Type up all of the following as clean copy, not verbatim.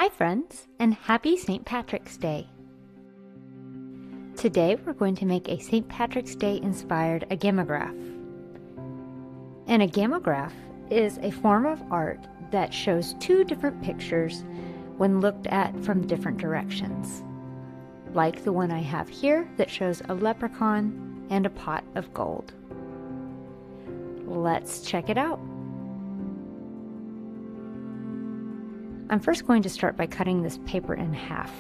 Hi friends, and happy St. Patrick's Day! Today we're going to make a St. Patrick's Day inspired agamograph. An agamograph is a form of art that shows two different pictures when looked at from different directions, like the one I have here that shows a leprechaun and a pot of gold. Let's check it out. I'm first going to start by cutting this paper in half.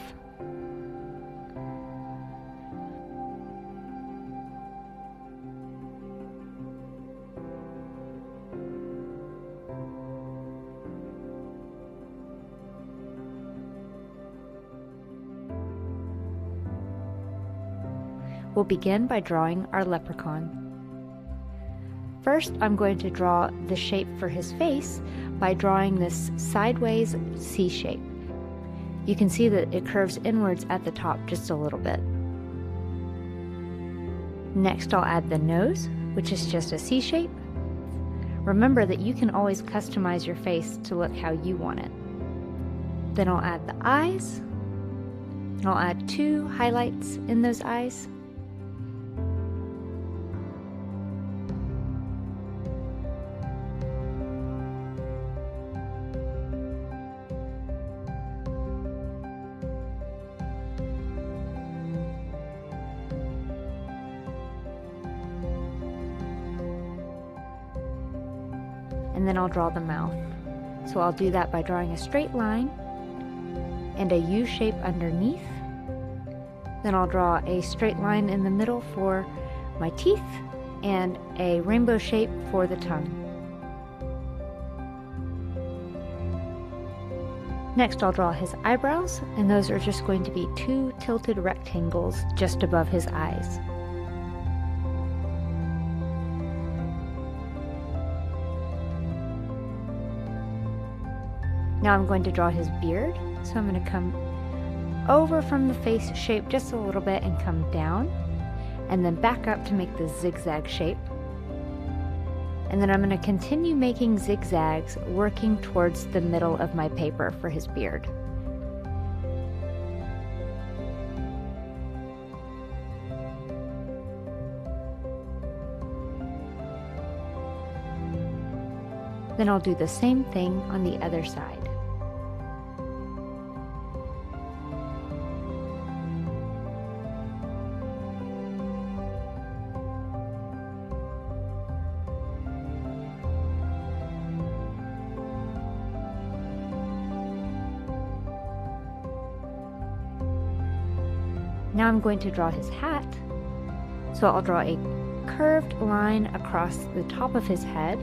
We'll begin by drawing our leprechaun. First, I'm going to draw the shape for his face by drawing this sideways C shape. You can see that it curves inwards at the top just a little bit. Next, I'll add the nose, which is just a C shape. Remember that you can always customize your face to look how you want it. Then I'll add the eyes, and I'll add two highlights in those eyes. And then I'll draw the mouth. So I'll do that by drawing a straight line and a U shape underneath. Then I'll draw a straight line in the middle for my teeth and a rainbow shape for the tongue. Next, I'll draw his eyebrows, and those are just going to be two tilted rectangles just above his eyes. Now I'm going to draw his beard, so I'm going to come over from the face shape just a little bit and come down, and then back up to make the zigzag shape. And then I'm going to continue making zigzags working towards the middle of my paper for his beard. Then I'll do the same thing on the other side. Now I'm going to draw his hat, so I'll draw a curved line across the top of his head.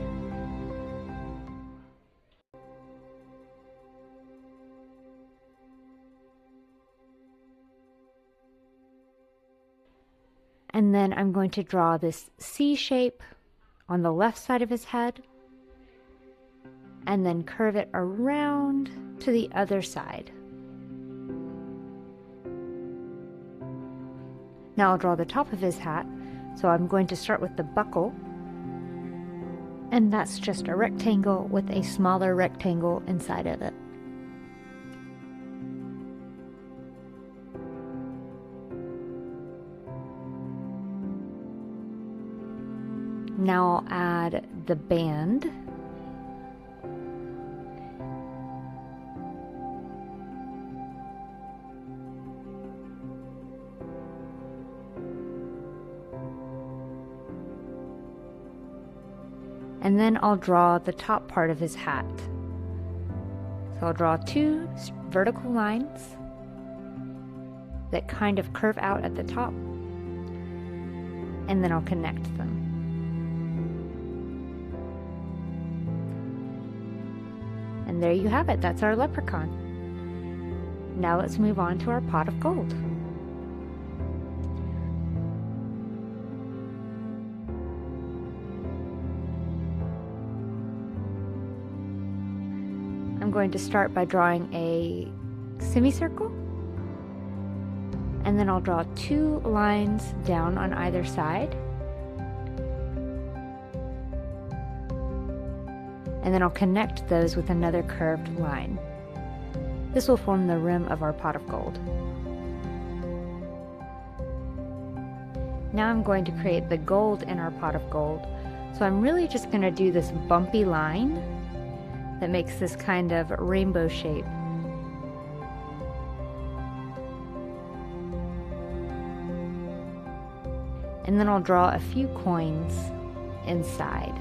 And then I'm going to draw this C shape on the left side of his head, and then curve it around to the other side. Now I'll draw the top of his hat, so I'm going to start with the buckle, and that's just a rectangle with a smaller rectangle inside of it. Now I'll add the band. And then I'll draw the top part of his hat. So I'll draw two vertical lines that kind of curve out at the top, and then I'll connect them. And there you have it, that's our leprechaun. Now let's move on to our pot of gold. I'm going to start by drawing a semicircle, and then I'll draw two lines down on either side, and then I'll connect those with another curved line. This will form the rim of our pot of gold. Now I'm going to create the gold in our pot of gold. So I'm really just going to do this bumpy line that makes this kind of rainbow shape. And then I'll draw a few coins inside.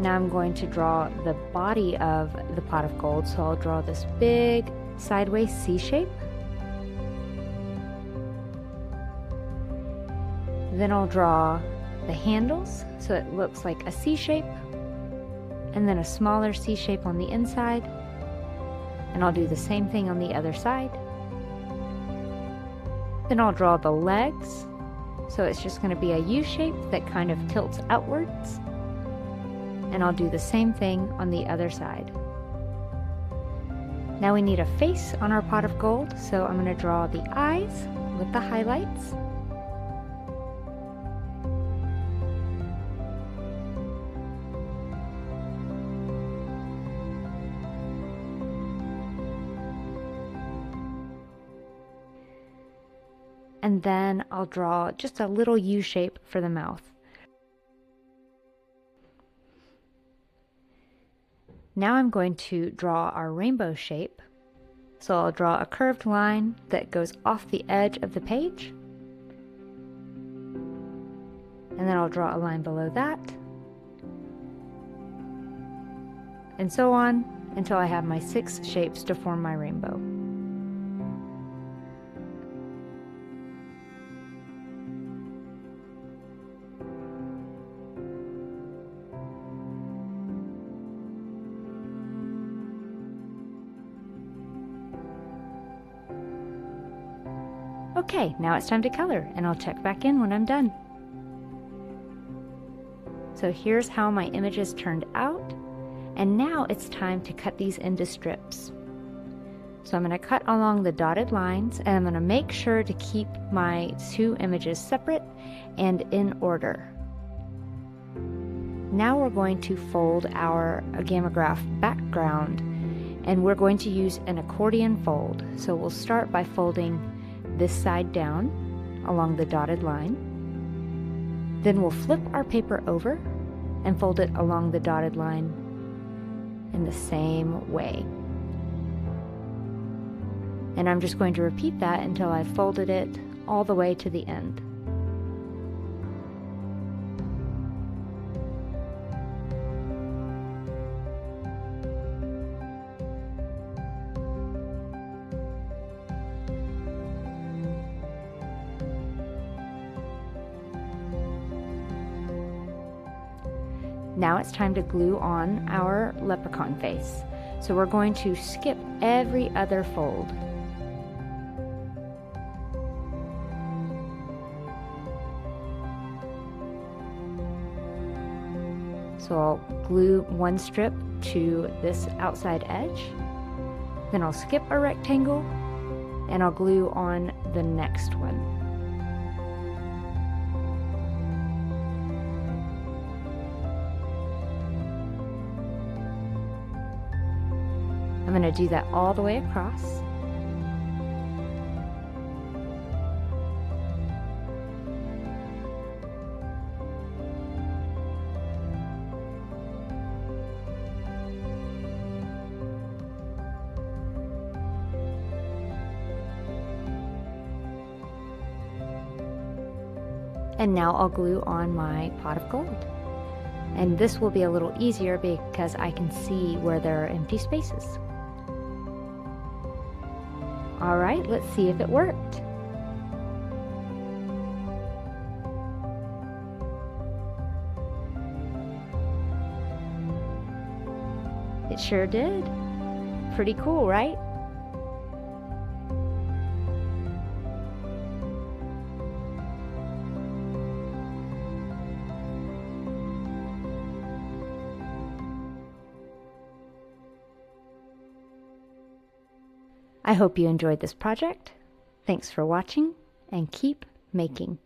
Now I'm going to draw the body of the pot of gold, so I'll draw this big sideways C shape. Then I'll draw the handles, so it looks like a C shape, and then a smaller C shape on the inside, and I'll do the same thing on the other side. Then I'll draw the legs, so it's just going to be a U shape that kind of tilts outwards. And I'll do the same thing on the other side. Now we need a face on our pot of gold, so I'm going to draw the eyes with the highlights. And then I'll draw just a little U shape for the mouth. Now I'm going to draw our rainbow shape. So I'll draw a curved line that goes off the edge of the page. And then I'll draw a line below that. And so on until I have my 6 shapes to form my rainbow. Okay, now it's time to color, and I'll check back in when I'm done. So here's how my images turned out, and now it's time to cut these into strips. So I'm going to cut along the dotted lines, and I'm going to make sure to keep my 2 images separate and in order. Now we're going to fold our Agamograph background, and we're going to use an accordion fold. So we'll start by folding this side down along the dotted line. Then we'll flip our paper over and fold it along the dotted line in the same way. And I'm just going to repeat that until I've folded it all the way to the end. Now it's time to glue on our leprechaun face. So we're going to skip every other fold. So I'll glue one strip to this outside edge, then I'll skip a rectangle, and I'll glue on the next one. I'm going to do that all the way across. And now I'll glue on my pot of gold. And this will be a little easier because I can see where there are empty spaces. All right, let's see if it worked. It sure did. Pretty cool, right? I hope you enjoyed this project. Thanks for watching, and keep making.